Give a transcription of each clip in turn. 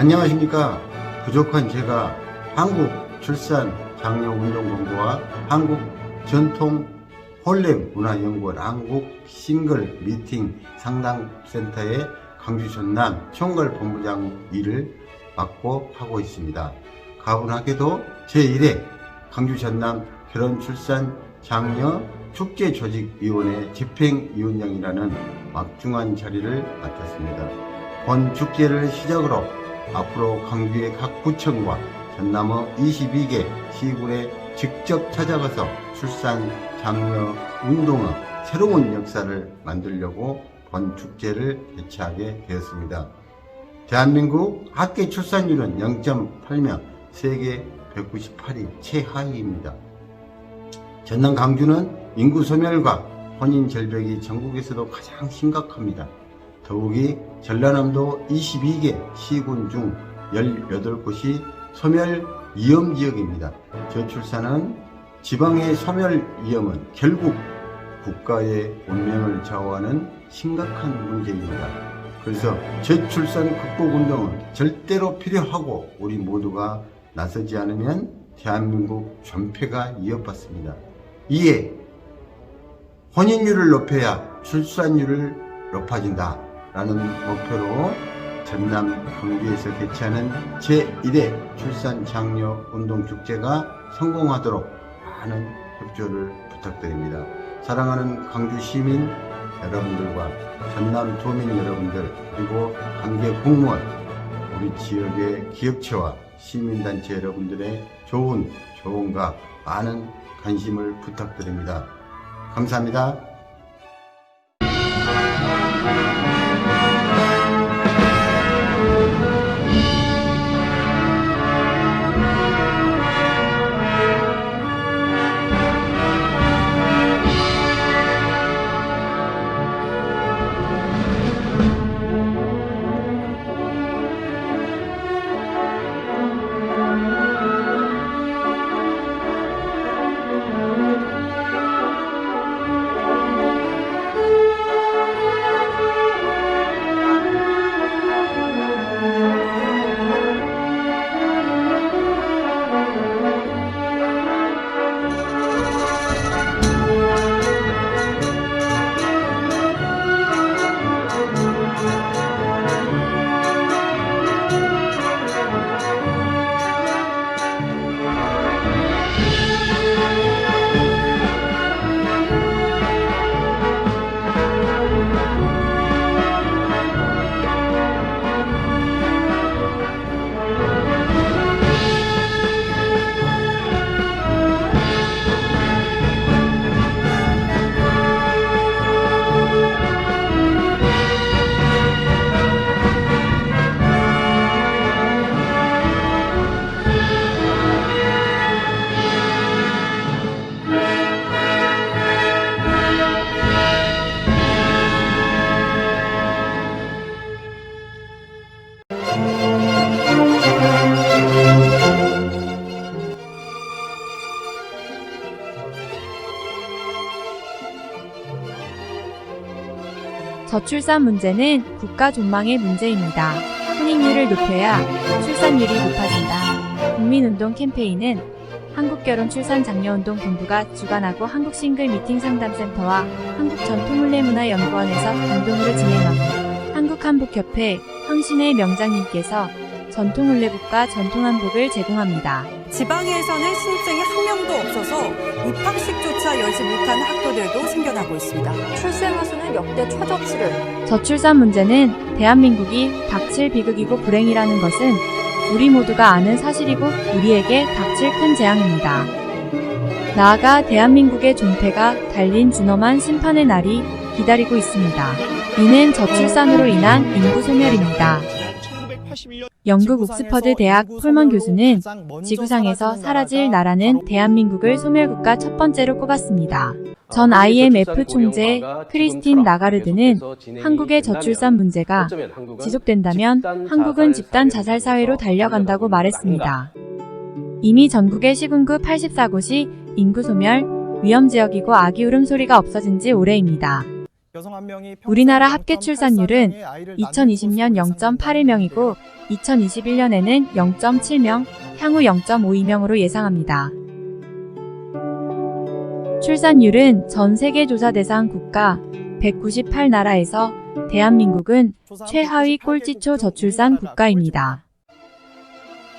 안녕하십니까. 부족한 제가 한국출산장려운동본부와 한국전통혼례문화연구원 한국싱글미팅 상담센터의 강주 전남 총괄본부장 일을 맡고 하고 있습니다. 가분하게도 제1회 강주 전남 결혼출산장려 축제조직위원회 집행위원장이라는 막중한 자리를 맡았습니다. 본 축제를 시작으로 앞으로 강주의 각 구청과 전남의 22개 시군에 직접 찾아가서 출산 장려 운동의 새로운 역사를 만들려고 본 축제를 개최하게 되었습니다. 대한민국 합계 출산율은 0.8명, 세계 198위 최하위입니다. 전남 강주는 인구 소멸과 혼인 절벽이 전국에서도 가장 심각합니다. 더욱이 전라남도 22개 시군 중 18곳이 소멸 위험 지역입니다. 저출산은 지방의 소멸 위험은 결국 국가의 운명을 좌우하는 심각한 문제입니다. 그래서 저출산 극복 운동은 절대로 필요하고 우리 모두가 나서지 않으면 대한민국 존폐가 위협받습니다. 이에 혼인율을 높여야 출산율을 높아진다 라는 목표로 전남 강주에서 개최하는 제1회 출산장려 운동축제가 성공하도록 많은 협조를 부탁드립니다. 사랑하는 강주 시민 여러분들과 전남 도민 여러분들 그리고 관계 공무원 우리 지역의 기업체와 시민단체 여러분들의 좋은 조언과 많은 관심을 부탁드립니다. 감사합니다. 저출산 문제는 국가 존망의 문제입니다. 혼인율을 높여야 출산율이 높아진다. 국민운동 캠페인은 한국결혼출산장려운동본부가 주관하고 한국싱글미팅상담센터와 한국전통혼례문화연구원에서 공동으로 진행하고 한국한복협회 황신혜 명장님께서 전통혼례복과 전통한복을 제공합니다. 지방에서는 신입생이 한 명도 없어서 입학식조차 열지 못하는 학교들도 생겨나고 있습니다. 출생아 수는 역대 최저치를. 저출산 문제는 대한민국이 닥칠 비극이고 불행이라는 것은 우리 모두가 아는 사실이고 우리에게 닥칠 큰 재앙입니다. 나아가 대한민국의 존폐가 달린 준엄한 심판의 날이 기다리고 있습니다. 이는 저출산으로 인한 인구 소멸입니다. 영국 옥스퍼드 대학 폴먼 교수는 지구상에서 사라질 나라는 대한민국을 소멸국가 첫 번째로 꼽았습니다. 전 IMF 총재 크리스틴 라가르드는 한국의 저출산 문제가 지속된다면 한국은 집단 자살 사회로 달려간다고 말했습니다. 이미 전국의 시군구 84곳이 인구 소멸, 위험 지역이고 아기 울음소리가 없어진 지 오래입니다. 우리나라 합계 출산율은 2020년 0.81명이고 2021년에는 0.7명, 향후 0.52명으로 예상합니다. 출산율은 전 세계 조사 대상 국가 198나라에서 대한민국은 최하위 꼴찌초 저출산 국가입니다.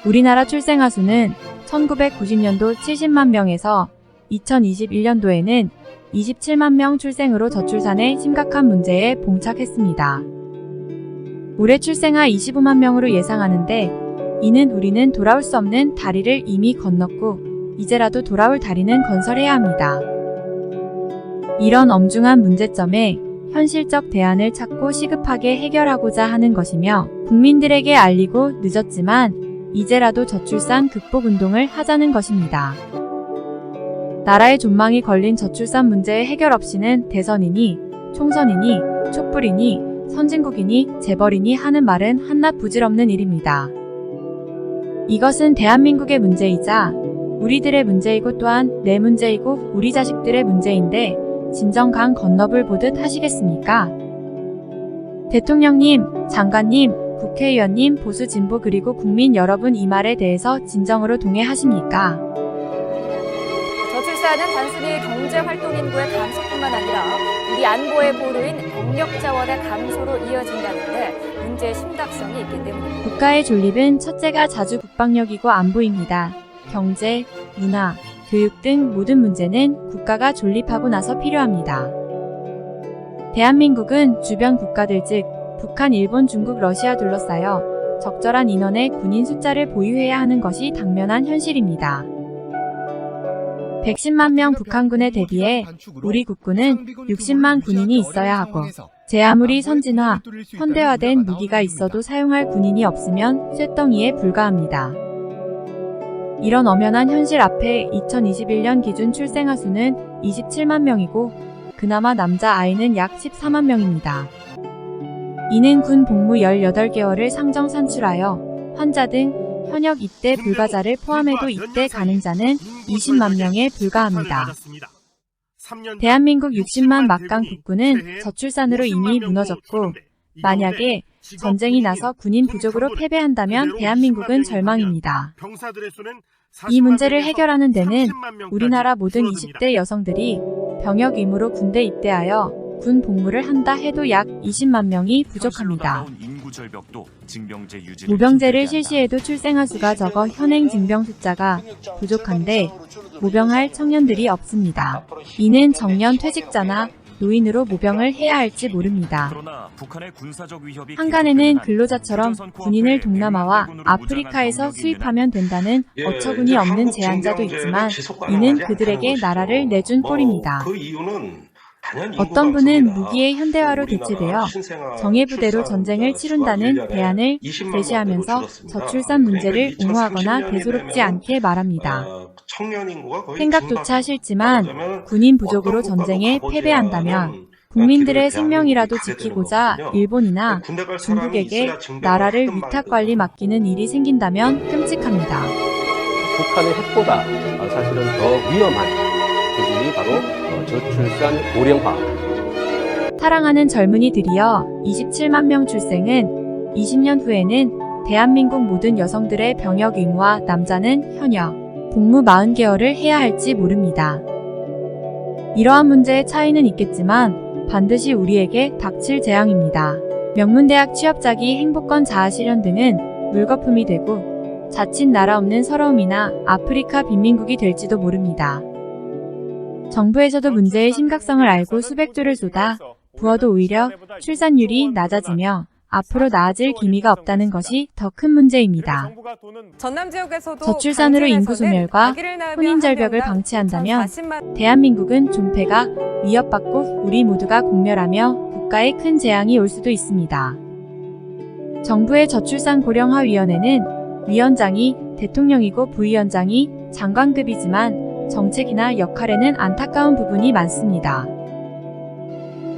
우리나라 출생아 수는 1990년도 70만 명에서 2021년도에는 27만 명 출생으로 저출산의 심각한 문제에 봉착했습니다. 올해 출생아 25만 명으로 예상하는데 이는 우리는 돌아올 수 없는 다리를 이미 건넜고 이제라도 돌아올 다리는 건설해야 합니다. 이런 엄중한 문제점에 현실적 대안을 찾고 시급하게 해결하고자 하는 것이며 국민들에게 알리고 늦었지만 이제라도 저출산 극복 운동을 하자는 것입니다. 나라의 존망이 걸린 저출산 문제의 해결 없이는 대선이니 총선이니 촛불이니 선진국이니 재벌이니 하는 말은 한낱 부질없는 일입니다. 이것은 대한민국의 문제이자 우리들의 문제이고 또한 내 문제이고 우리 자식들의 문제인데 진정 강 건너불 보듯 하시겠습니까? 대통령님, 장관님, 국회의원님, 보수 진보 그리고 국민 여러분 이 말에 대해서 진정으로 동의하십니까? 저출산은 단순히 경제활동 인구의 감소뿐만 아니라 우리 안보의 보루인 병력 자원의 감소로 이어진다는데 문제의 심각성이 있기 때문입니다. 국가의 존립은 첫째가 자주 국방력이고 안보입니다. 경제, 문화, 교육 등 모든 문제는 국가가 존립하고 나서 필요합니다. 대한민국은 주변 국가들 즉 북한, 일본, 중국, 러시아 둘러싸여 적절한 인원의 군인 숫자를 보유해야 하는 것이 당면한 현실입니다. 110만 명 북한군에 대비해 우리 국군은 60만 군인이 있어야 하고 제 아무리 선진화, 현대화된 무기가 있어도 사용할 군인이 없으면 쇳덩이에 불과합니다. 이런 엄연한 현실 앞에 2021년 기준 출생아 수는 27만 명이고 그나마 남자 아이는 약 14만 명입니다. 이는 군 복무 18개월을 상정 산출하여 환자 등 현역 입대 불가자를 포함해도 입대 가능자는 20만 명에 불과합니다. 대한민국 60만 막강 국군은 저출산으로 이미 무너졌고 만약에 전쟁이 나서 군인 부족으로 패배한다면 대한민국은 절망입니다. 이 문제를 해결하는 데는 우리나라 모든 20대 여성들이 병역 의무로 군대 입대하여 군 복무를 한다 해도 약 20만 명이 부족합니다. 모병제를 실시해도 출생아 수가 적어 현행 징병 숫자가 부족한데 모병할 청년들이 없습니다. 이는 정년 퇴직자나 노인으로 모병을 해야 할지 모릅니다. 한간에는 근로자처럼 군인을 동남아와 아프리카에서 수입하면 된다는 어처구니 없는 제안자도 있지만 이는 그들에게 나라를 내준 꼴입니다. 어떤 분은 무기의 현대화로 대체되어 정예부대로 전쟁을 치룬다는 대안을 제시하면서 저출산 문제를 옹호하거나 대수롭지 않게 말합니다. 생각조차 싫지만 군인 부족으로 전쟁에 패배한다면 국민들의 생명이라도 지키고자 일본이나 중국에게 나라를 위탁관리 맡기는 일이 생긴다면 끔찍합니다. 북한의 핵보다 사실은 더 위험한 조짐이 바로 저출산 고령화. 사랑하는 젊은이들이여 27만 명 출생은 20년 후에는 대한민국 모든 여성들의 병역 의무와 남자는 현역 복무 40개월을 해야 할지 모릅니다. 이러한 문제의 차이는 있겠지만 반드시 우리에게 닥칠 재앙입니다. 명문대학 취업자기, 행복권 자아실현 등은 물거품이 되고 자칫 나라 없는 서러움이나 아프리카 빈민국이 될지도 모릅니다. 정부에서도 문제의 심각성을 알고 수백조를 쏟아 부어도 오히려 출산율이 낮아지며 앞으로 나아질 기미가 없다는 것이 더 큰 문제입니다. 전남 지역에서도 저출산으로 인구 소멸과 혼인 절벽을 방치한다면 대한민국은 존폐가 위협받고 우리 모두가 공멸하며 국가에 큰 재앙이 올 수도 있습니다. 정부의 저출산 고령화위원회는 위원장이 대통령이고 부위원장이 장관급이지만 정책이나 역할에는 안타까운 부분이 많습니다.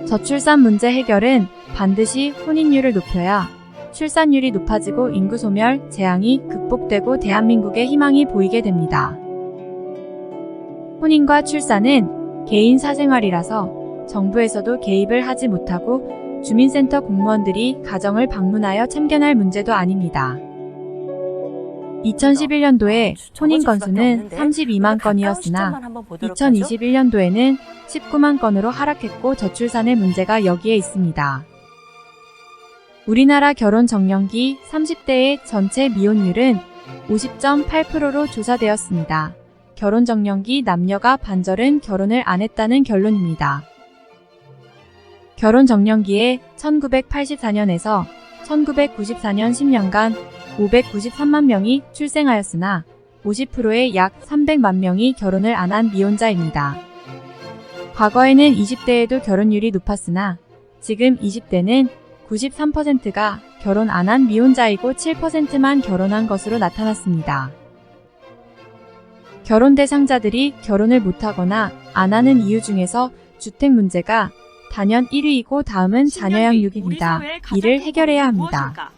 저출산 문제 해결은 반드시 혼인율을 높여야 출산율이 높아지고 인구 소멸, 재앙이 극복되고 대한민국의 희망이 보이게 됩니다. 혼인과 출산은 개인 사생활이라서 정부에서도 개입을 하지 못하고 주민센터 공무원들이 가정을 방문하여 참견할 문제도 아닙니다. 2011년도에 혼인 건수는 32만 건이었으나 2021년도에는 19만 건으로 하락했고 저출산의 문제가 여기에 있습니다. 우리나라 결혼 정년기 30대의 전체 미혼율은 50.8%로 조사되었습니다. 결혼 정년기 남녀가 반절은 결혼을 안 했다는 결론입니다. 결혼 정년기에 1984년에서 1994년 10년간 593만 명이 출생하였으나 50%의 약 300만 명이 결혼을 안 한 미혼자입니다. 과거에는 20대에도 결혼율이 높았으나 지금 20대는 93%가 결혼 안 한 미혼자이고 7%만 결혼한 것으로 나타났습니다. 결혼 대상자들이 결혼을 못하거나 안 하는 이유 중에서 주택 문제가 단연 1위이고 다음은 자녀 양육입니다. 이를 해결해야 합니다.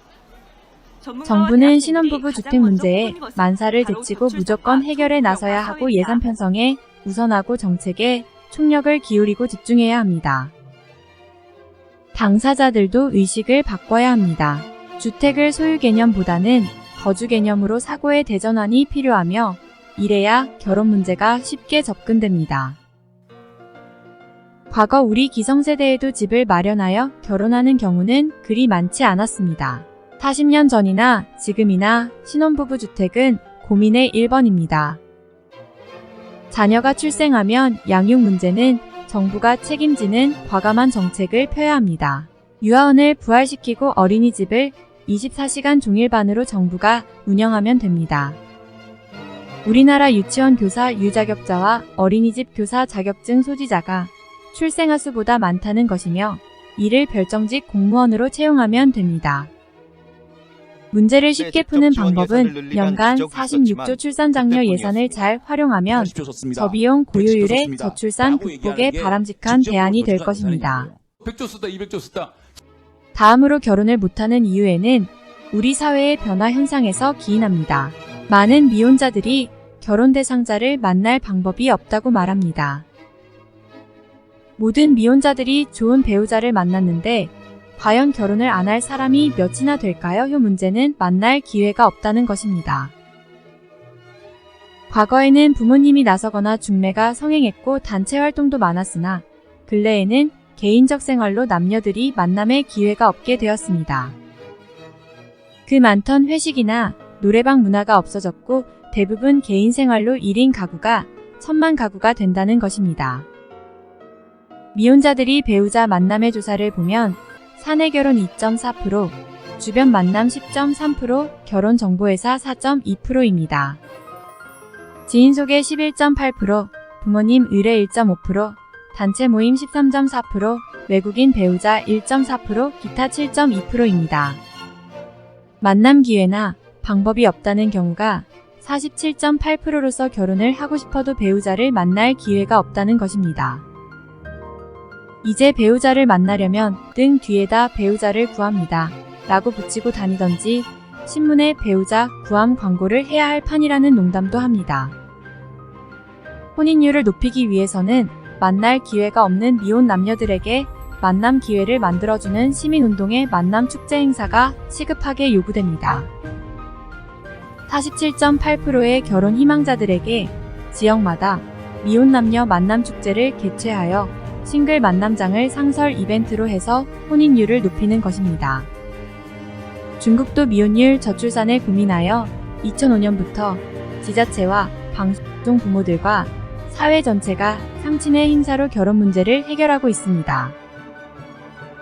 정부는 신혼부부 주택 문제에 만사를 제치고 무조건 해결에 나서야 하고 예산 편성에 우선하고 정책에 총력을 기울이고 집중해야 합니다. 당사자들도 의식을 바꿔야 합니다. 주택을 소유 개념보다는 거주 개념으로 사고의 대전환이 필요하며 이래야 결혼 문제가 쉽게 접근됩니다. 과거 우리 기성세대에도 집을 마련하여 결혼하는 경우는 그리 많지 않았습니다. 40년 전이나 지금이나 신혼부부 주택은 고민의 1번입니다. 자녀가 출생하면 양육 문제는 정부가 책임지는 과감한 정책을 펴야 합니다. 유아원을 부활시키고 어린이집을 24시간 종일반으로 정부가 운영하면 됩니다. 우리나라 유치원 교사 유자격자와 어린이집 교사 자격증 소지자가 출생아 수보다 많다는 것이며 이를 별정직 공무원으로 채용하면 됩니다. 문제를 쉽게 푸는 방법은 연간 46조 출산장려 예산을 잘 활용하면 저비용 고효율의 저출산 극복에 바람직한 대안이 될 것입니다. 100조 쓰다 200조 쓰다. 다음으로 결혼을 못하는 이유에는 우리 사회의 변화 현상에서 기인합니다. 많은 미혼자들이 결혼 대상자를 만날 방법이 없다고 말합니다. 모든 미혼자들이 좋은 배우자를 만났는데 과연 결혼을 안 할 사람이 몇이나 될까요? 이 문제는 만날 기회가 없다는 것입니다. 과거에는 부모님이 나서거나 중매가 성행했고 단체 활동도 많았으나 근래에는 개인적 생활로 남녀들이 만남의 기회가 없게 되었습니다. 그 많던 회식이나 노래방 문화가 없어졌고 대부분 개인 생활로 1인 가구가 1000만 가구가 된다는 것입니다. 미혼자들이 배우자 만남의 조사를 보면 사내 결혼 2.4%, 주변 만남 10.3%, 결혼 정보회사 4.2%입니다. 지인 소개 11.8%, 부모님 의뢰 1.5%, 단체 모임 13.4%, 외국인 배우자 1.4%, 기타 7.2%입니다. 만남 기회나 방법이 없다는 경우가 47.8%로서 결혼을 하고 싶어도 배우자를 만날 기회가 없다는 것입니다. 이제 배우자를 만나려면 등 뒤에다 배우자를 구합니다. 라고 붙이고 다니던지 신문에 배우자 구함 광고를 해야 할 판이라는 농담도 합니다. 혼인율을 높이기 위해서는 만날 기회가 없는 미혼 남녀들에게 만남 기회를 만들어주는 시민운동의 만남 축제 행사가 시급하게 요구됩니다. 47.8%의 결혼 희망자들에게 지역마다 미혼 남녀 만남 축제를 개최하여 싱글 만남장을 상설 이벤트로 해서 혼인율을 높이는 것입니다. 중국도 미혼율 저출산에 고민하여 2005년부터 지자체와 방송 부모들과 사회 전체가 상친의 행사로 결혼 문제를 해결하고 있습니다.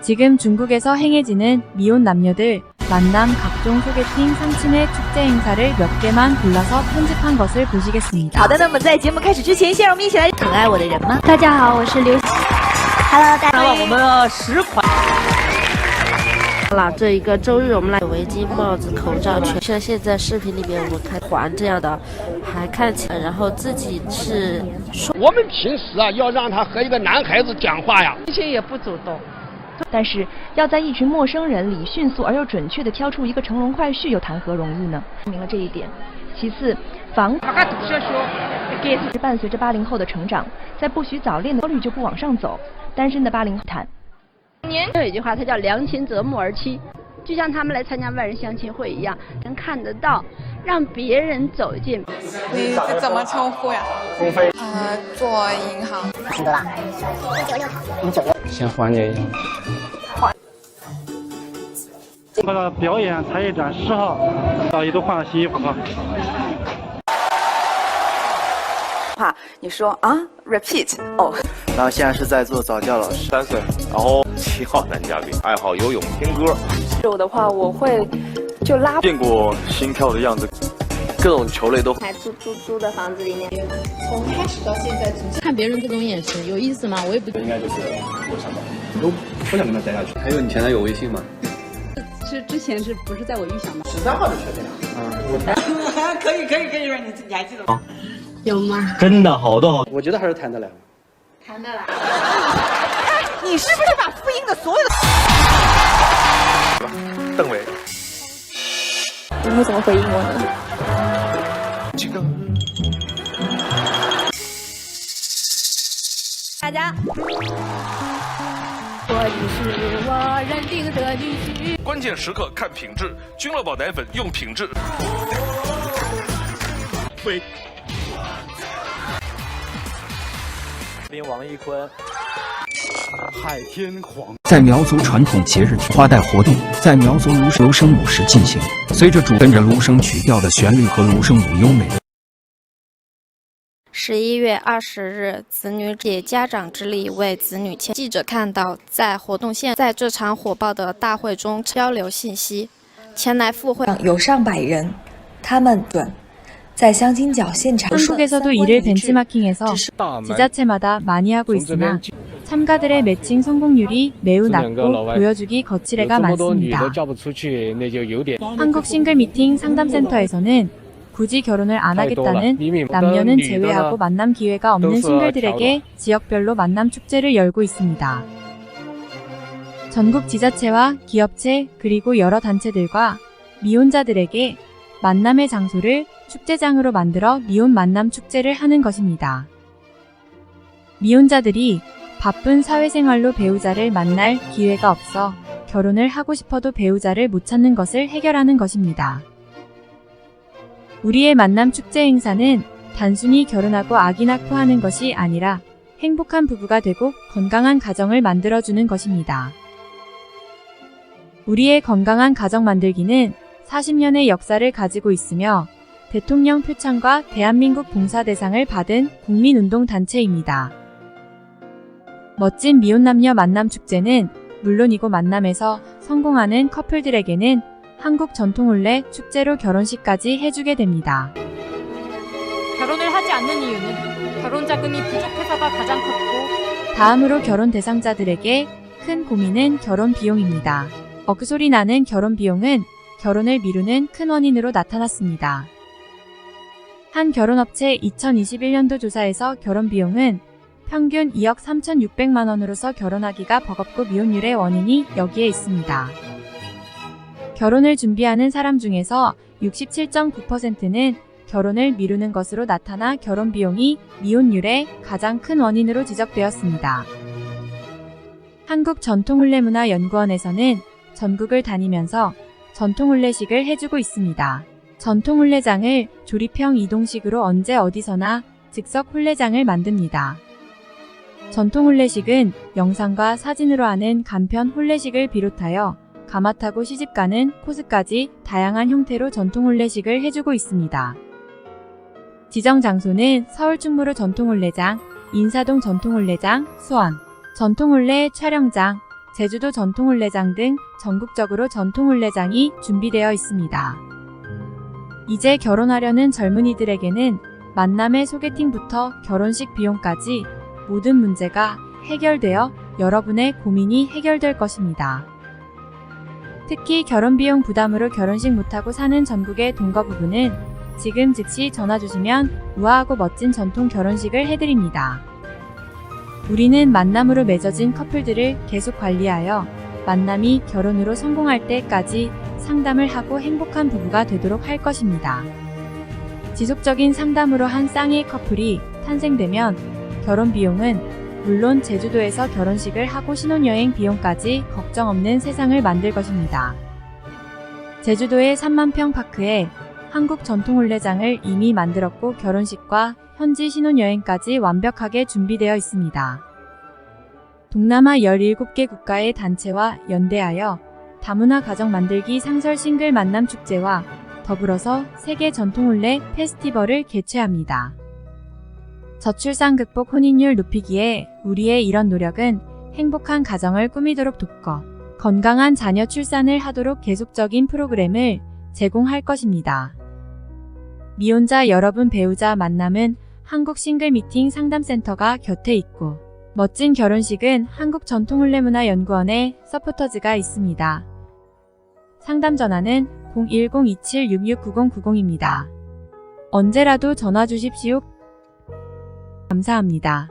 지금 중국에서 행해지는 미혼 남녀들 만남 각종 소개팅 상친의 축제 행사를 몇 개만 골라서 편집한 것을 보시겠습니다. 好的，那么在节目开始之前，先让我们一起来很爱我的人吗？大家好，我是刘。Hello， 大家好。我们10款。了这一个周日，我们来围巾、帽子、口罩，全像现在视频里面我们看环这样的，还看起来，然后自己是。我们平时啊，要让他和一个男孩子讲话呀，心情也不主动。但是要在一群陌生人里迅速而又准确地挑出一个乘龙快婿，又谈何容易呢？证明了这一点。其次，防。伴随着80后的成长，在不许早恋的焦虑就不往上走，单身的80后谈。有一句话，它叫良禽择木而栖，就像他们来参加万人相亲会一样，能看得到，让别人走进。你怎么称呼呀？鸿飞。做银行。挺多吧？09先缓解一下。那个表演才艺展10号，大家都换了新衣服哈。你说啊 ，repeat 哦。然后现在是在做早教老师，3岁，然后7号男嘉宾，爱好游泳、听歌。我的话，我会就拉。见过心跳的样子，各种球类都。还租的房子里面，从开始到现在，看别人这种眼神有意思吗？我也不。应该就是我想的，都不想跟他待下去。还有你前男友微信吗？是之前是不是在我预想的？13号就确定了。可以，你还记得吗？有吗？真的好多好，我觉得还是谈得来。谈得来。哎，你是不是把复印的所有的？邓伟。你会怎么回应我呢？大家。我已是我认定的女婿。关键时刻看品质，君乐宝奶粉用品质。对。王一坤。海天黄在苗族传统节日花带活动在苗族芦笙舞时进行，随着跟着芦笙曲调的旋律和芦笙舞优美的。11月20日，子女借家长之力为子女签。记者看到，在活动现在这场火爆的大会中交流信息，前来赴会有上百人，他们在相亲角现场。 한국에서도 이를 벤치마킹해서 지자체마다 많이 하고 있으나 참가들의 매칭 성공률이 매우 낮고 보여주기 거칠애가 많습니다. 한국 싱글 미팅 상담센터에서는 굳이 결혼을 안 하겠다는 남녀는 제외하고 만남 기회가 없는 싱글들에게 지역별로 만남 축제를 열고 있습니다. 전국 지자체와 기업체 그리고 여러 단체들과 미혼자들에게 만남의 장소를 축제장으로 만들어 미혼 만남 축제를 하는 것입니다. 미혼자들이 바쁜 사회생활로 배우자를 만날 기회가 없어 결혼을 하고 싶어도 배우자를 못 찾는 것을 해결하는 것입니다. 우리의 만남 축제 행사는 단순히 결혼하고 아기 낳고 하는 것이 아니라 행복한 부부가 되고 건강한 가정을 만들어주는 것입니다. 우리의 건강한 가정 만들기는 40년의 역사를 가지고 있으며 대통령 표창과 대한민국 봉사대상을 받은 국민운동단체입니다. 멋진 미혼남녀 만남축제는 물론이고 만남에서 성공하는 커플들에게는 한국 전통혼례 축제로 결혼식까지 해주게 됩니다. 결혼을 하지 않는 이유는 결혼 자금이 부족해서가 가장 컸고 다음으로 결혼 대상자들에게 큰 고민은 결혼 비용입니다. 억소리 나는 결혼 비용은 결혼을 미루는 큰 원인으로 나타났습니다. 한 결혼업체 2021년도 조사에서 결혼 비용은 평균 2억 3,600만 원으로서 결혼하기가 버겁고 미혼율의 원인이 여기에 있습니다. 결혼을 준비하는 사람 중에서 67.9%는 결혼을 미루는 것으로 나타나 결혼 비용이 미혼율의 가장 큰 원인으로 지적되었습니다. 한국전통혼례문화연구원에서는 전국을 다니면서 전통혼례식을 해주고 있습니다. 전통혼례장을 조립형 이동식으로 언제 어디서나 즉석 혼례장을 만듭니다. 전통혼례식은 영상과 사진으로 하는 간편 혼례식을 비롯하여 가마타고 시집가는 코스까지 다양한 형태로 전통혼례식을 해주고 있습니다. 지정 장소는 서울 충무로 전통혼례장, 인사동 전통혼례장, 수원 전통혼례 촬영장, 제주도 전통혼례장 등 전국적으로 전통혼례장이 준비되어 있습니다. 이제 결혼하려는 젊은이들에게는 만남의 소개팅부터 결혼식 비용까지 모든 문제가 해결되어 여러분의 고민이 해결될 것입니다. 특히 결혼비용 부담으로 결혼식 못하고 사는 전국의 동거 부부는 지금 즉시 전화 주시면 우아하고 멋진 전통 결혼식을 해드립니다. 우리는 만남으로 맺어진 커플들을 계속 관리하여 만남이 결혼으로 성공할 때까지 상담을 하고 행복한 부부가 되도록 할 것입니다. 지속적인 상담으로 한 쌍의 커플이 탄생되면 결혼 비용은 물론 제주도에서 결혼식을 하고 신혼여행 비용까지 걱정 없는 세상을 만들 것입니다. 제주도의 3만 평 파크에 한국 전통혼례장을 이미 만들었고 결혼식과 현지 신혼여행까지 완벽하게 준비되어 있습니다. 동남아 17개 국가의 단체와 연대하여 다문화 가정 만들기 상설 싱글 만남 축제와 더불어서 세계 전통혼례 페스티벌을 개최합니다. 저출산 극복 혼인율 높이기에 우리의 이런 노력은 행복한 가정을 꾸미도록 돕고 건강한 자녀 출산을 하도록 계속적인 프로그램을 제공할 것입니다. 미혼자 여러분 배우자 만남은 한국 싱글 미팅 상담센터가 곁에 있고 멋진 결혼식은 한국 전통혼례문화연구원의 서포터즈가 있습니다. 상담 전화는 010-2766-9090입니다. 언제라도 전화 주십시오. 감사합니다.